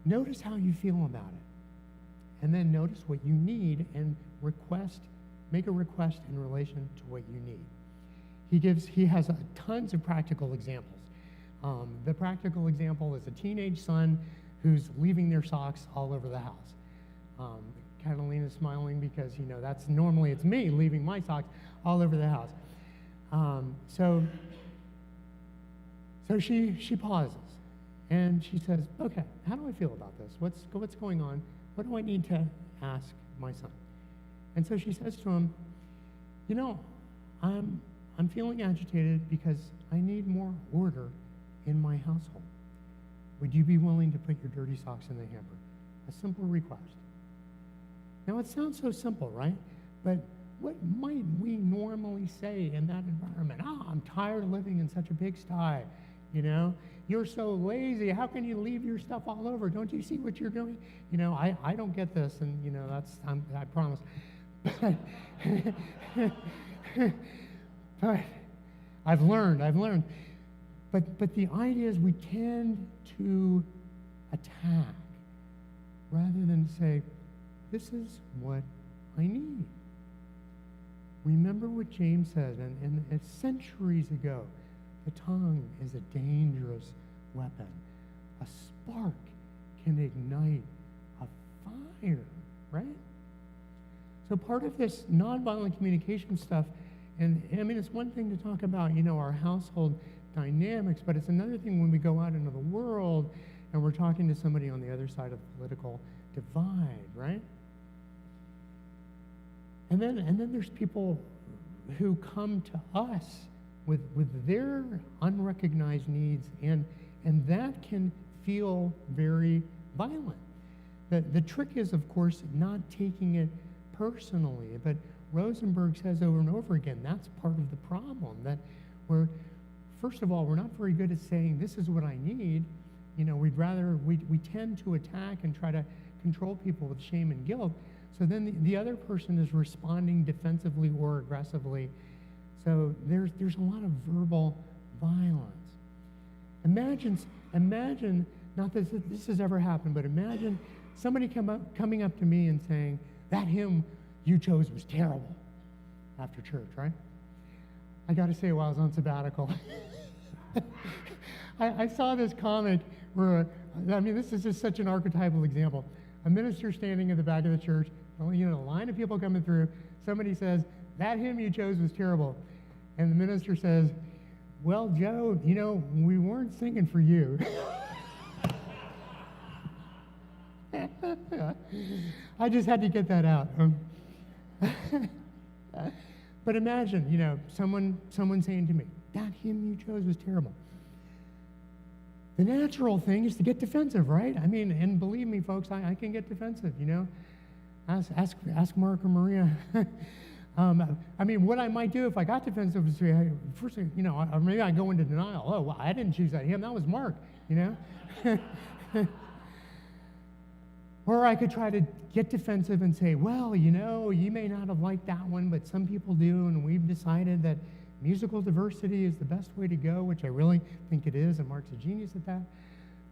Speaker 1: Notice how you feel about it. And then notice what you need and make a request in relation to what you need. He has tons of practical examples. The practical example is a teenage son who's leaving their socks all over the house. Catalina's smiling because, you know, normally it's me leaving my socks all over the house. So she pauses and she says, okay, how do I feel about this? What's going on? What do I need to ask my son? And so she says to him, you know, I'm feeling agitated because I need more order in my household. Would you be willing to put your dirty socks in the hamper? A simple request. Now, it sounds so simple, right? But what might we normally say in that environment? I'm tired of living in such a pigsty, you know? You're so lazy. How can you leave your stuff all over? Don't you see what you're doing? You know, I don't get this, and, you know, I promise. But I've learned. But the idea is we tend to attack rather than say, this is what I need. Remember what James said, and centuries ago, the tongue is a dangerous weapon. A spark can ignite a fire, right? So part of this nonviolent communication stuff, and I mean, it's one thing to talk about, you know, our household dynamics, but it's another thing when we go out into the world and we're talking to somebody on the other side of the political divide, right? And then there's people who come to us with their unrecognized needs, and that can feel very violent. The trick is, of course, not taking it personally, but Rosenberg says over and over again, that's part of the problem, that first of all, we're not very good at saying, this is what I need. You know, we tend to attack and try to control people with shame and guilt. So then the other person is responding defensively or aggressively. So there's a lot of verbal violence. Imagine, not that this has ever happened, but imagine somebody coming up to me and saying, that hymn you chose was terrible after church, right? I got to say, while I was on sabbatical, I saw this comic where, this is just such an archetypal example. A minister standing at the back of the church, you know, a line of people coming through, somebody says, that hymn you chose was terrible. And the minister says, well, Joe, you know, we weren't singing for you. I just had to get that out. But imagine, you know, someone saying to me, that hymn you chose was terrible. The natural thing is to get defensive, right? I mean, and believe me, folks, I can get defensive, you know. Ask Mark or Maria. What I might do if I got defensive is, first, you know, or maybe I go into denial. Oh, well, I didn't choose that hymn. That was Mark, you know. Or I could try to get defensive and say, well, you know, you may not have liked that one, but some people do, and we've decided that musical diversity is the best way to go, which I really think it is, and Mark's a genius at that.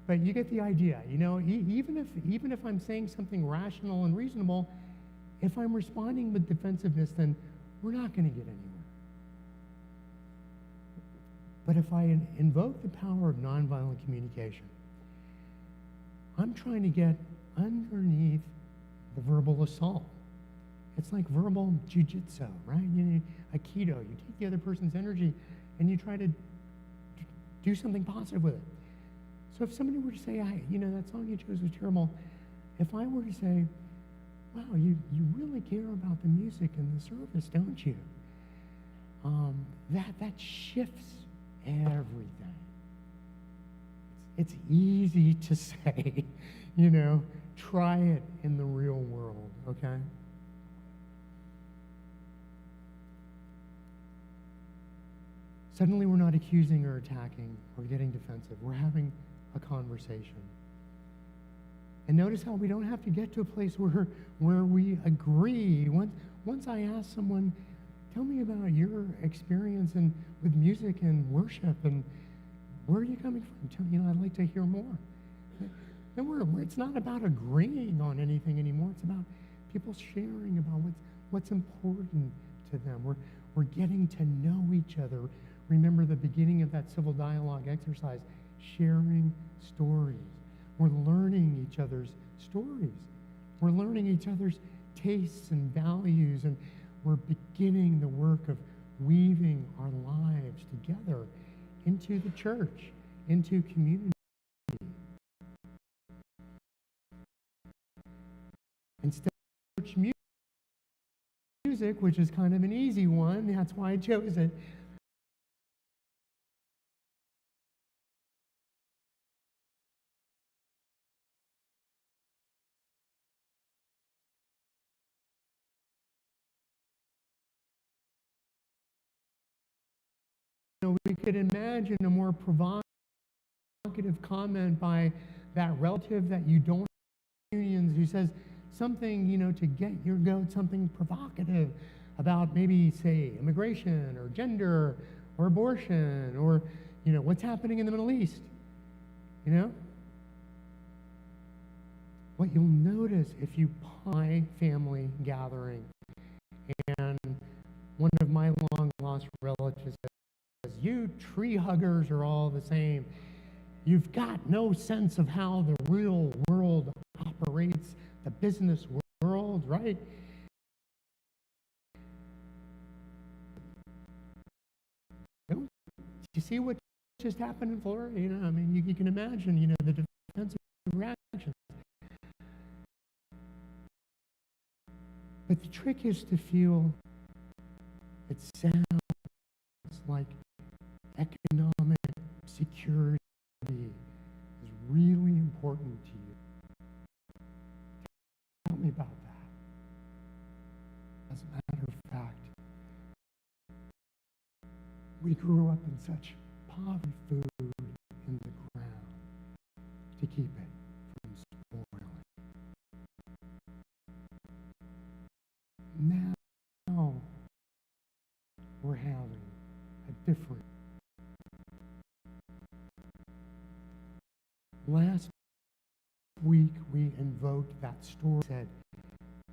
Speaker 1: But you get the idea, you know, even if I'm saying something rational and reasonable, if I'm responding with defensiveness, then we're not going to get anywhere. But if I invoke the power of nonviolent communication, I'm trying to get underneath the verbal assault. It's like verbal jujitsu, right? Aikido. You take the other person's energy and you try to do something positive with it. So if somebody were to say, you know, that song you chose was terrible, if I were to say, wow, you really care about the music in the service, don't you? That shifts everything. It's easy to say, try it in the real world, okay? Suddenly we're not accusing or attacking or getting defensive. We're having a conversation. And notice how we don't have to get to a place where we agree. Once I ask someone, tell me about your experience with music and worship, and where are you coming from? I'd like to hear more. Then it's not about agreeing on anything anymore. It's about people sharing about what's important to them. We're getting to know each other. Remember the beginning of that civil dialogue exercise, sharing stories. We're learning each other's stories. We're learning each other's tastes and values, and we're beginning the work of weaving our lives together into the church, into community. Instead of church music, which is kind of an easy one, that's why I chose it, we could imagine a more provocative comment by that relative that you don't have unions who says something, to get your goat, something provocative about maybe, say, immigration or gender or abortion or, what's happening in the Middle East. What you'll notice if you my family gathering and one of my long lost relatives says, you tree huggers are all the same. You've got no sense of how the real world operates, the business world, right? Do you see what just happened in Florida? You can imagine, the defensive reactions. But the trick is to feel it sounds like economic security is really important to you. Tell me about that. As a matter of fact, we grew up in such poverty, food in the ground to keep it from spoiling. Now we're having a different. Last week we invoked that story that said,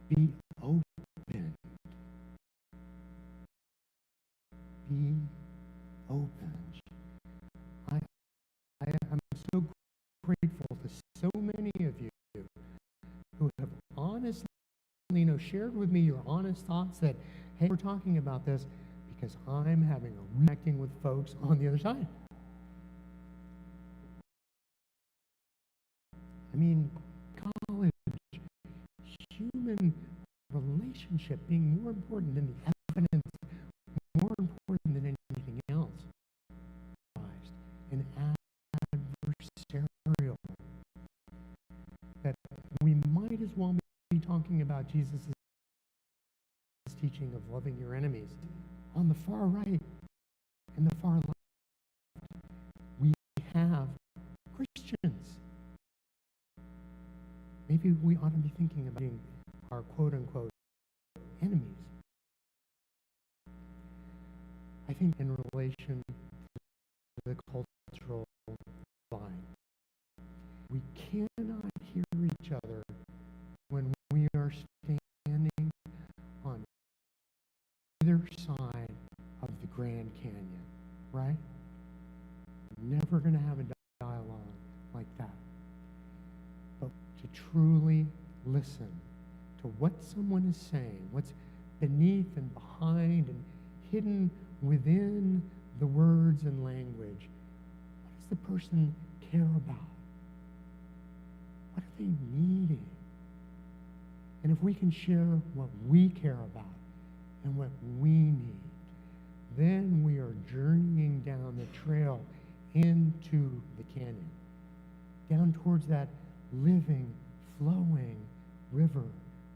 Speaker 1: be open. Be open. I'm so grateful to so many of you who have honestly, shared with me your honest thoughts that, hey, we're talking about this because I'm having a reconnecting with folks on the other side. College, human relationship being more important than the evidence, more important than anything else. And adversarial. That we might as well be talking about Jesus' teaching of loving your enemies. On the far right and the far left, we have Christians. Maybe we ought to be thinking about our quote-unquote enemies. I think in relation to the cultural line, we cannot hear each other when we are standing on either side of the Grand Canyon, right? We're never going to have a dialogue like that. But to truly listen to what someone is saying, what's beneath and behind and hidden within the words and language. What does the person care about? What are they needing? And if we can share what we care about and what we need, then we are journeying down the trail into the canyon, down towards that living, flowing river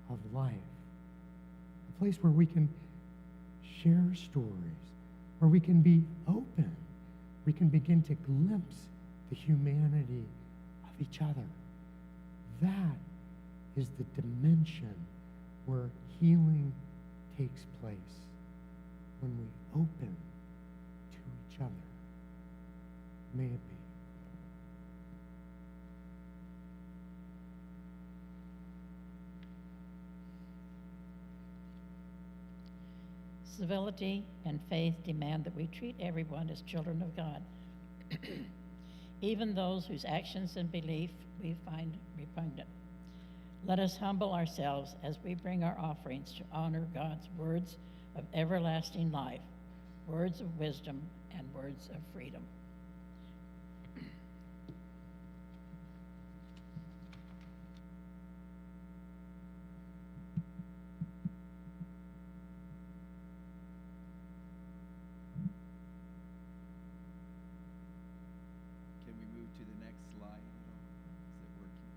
Speaker 1: of life. A place where we can share stories, where we can be open, we can begin to glimpse the humanity of each other. That is the dimension where healing takes place, when we open to each other. May it be.
Speaker 3: Civility and faith demand that we treat everyone as children of God, even those whose actions and belief we find repugnant. Let us humble ourselves as we bring our offerings to honor God's words of everlasting life, words of wisdom, and words of freedom.
Speaker 5: Can we move to the next slide? Is it working?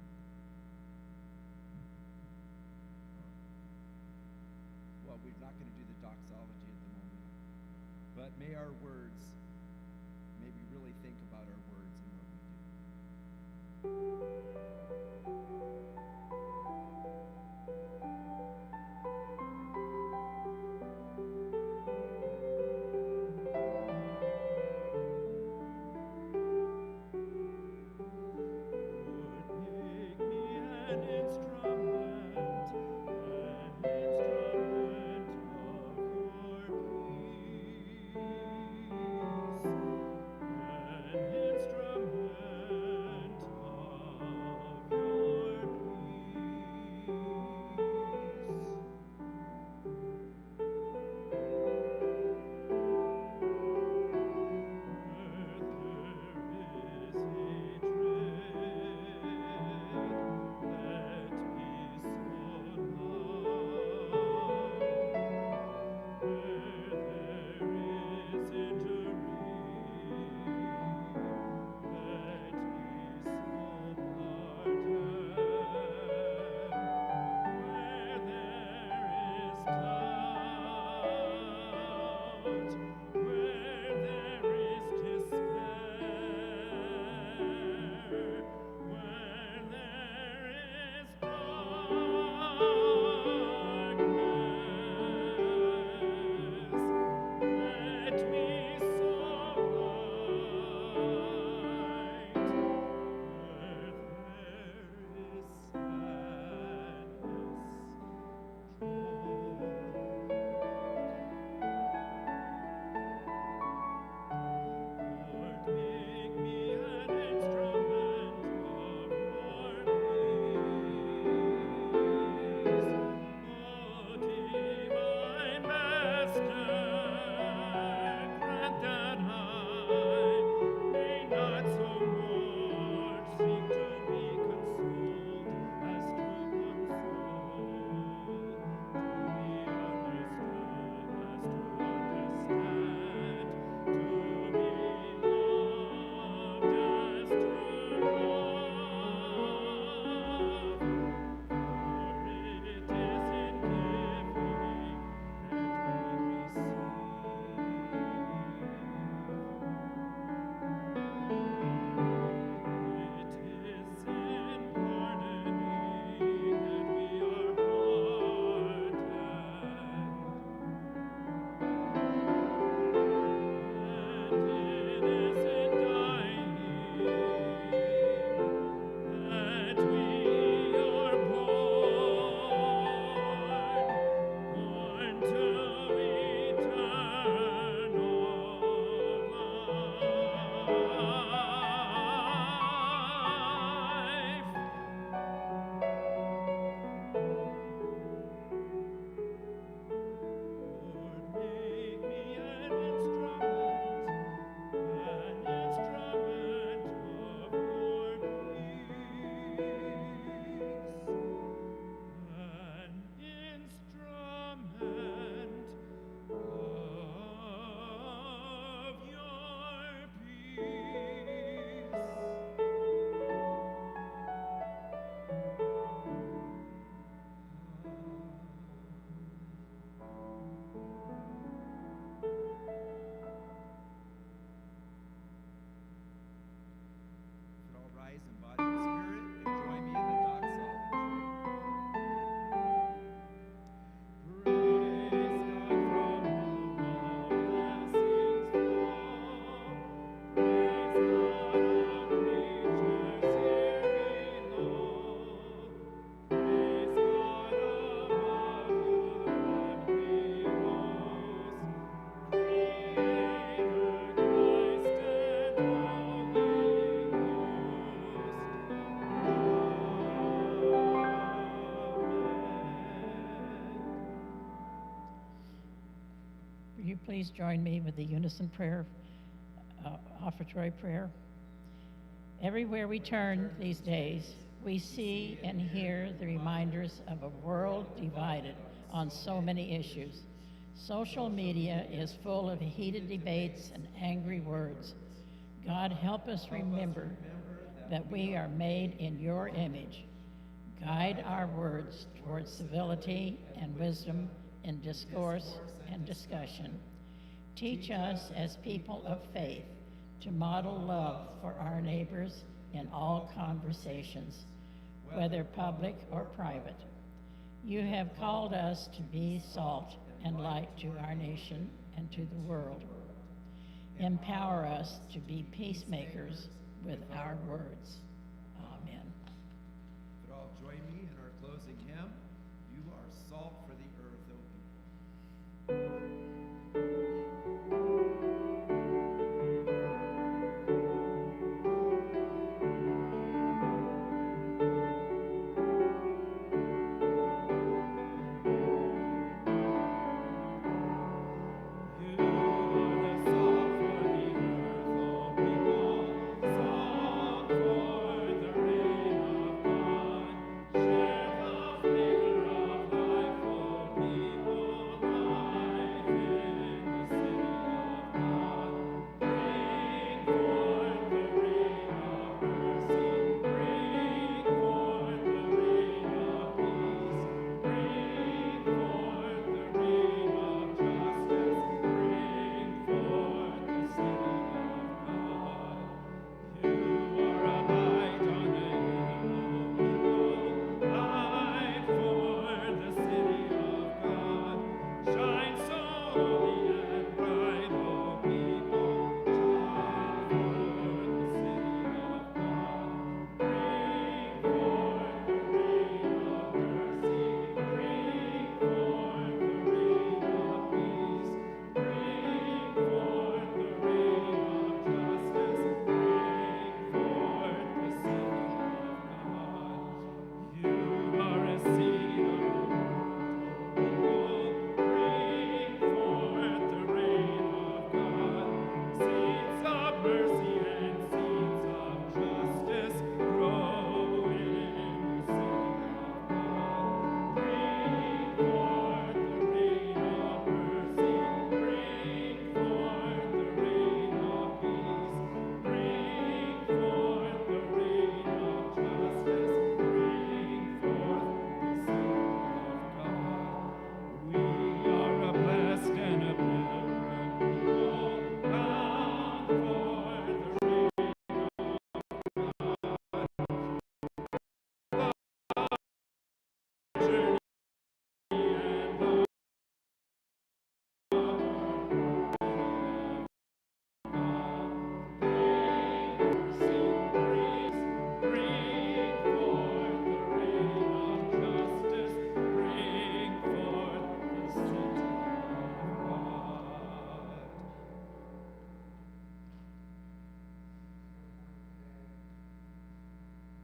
Speaker 5: Well, we're not going to do the doxology at the moment, but may our words, maybe really think about our words and what we do.
Speaker 9: Make me an instrument of your peace, an instrument
Speaker 3: please join me with the unison prayer, offertory prayer? Everywhere we turn these days, we see and hear the reminders of a world divided on so many issues. Social media is full of heated debates and angry words. God, help us remember that we are made in your image. Guide our words towards civility and wisdom in discourse and discussion. Teach us as people of faith to model love for our neighbors in all conversations, whether public or private. You have called us to be salt and light to our nation and to the world. Empower us to be peacemakers with our words. Amen.
Speaker 5: But all join me in our closing hymn, You Are Salt for the Earth, O People.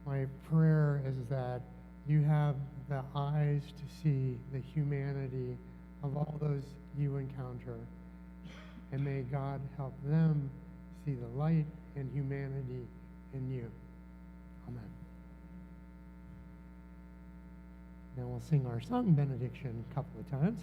Speaker 1: My prayer is that you have the eyes to see the humanity of all those you encounter, and may God help them see the light and humanity in you. Amen. Now we'll sing our song benediction a couple of times.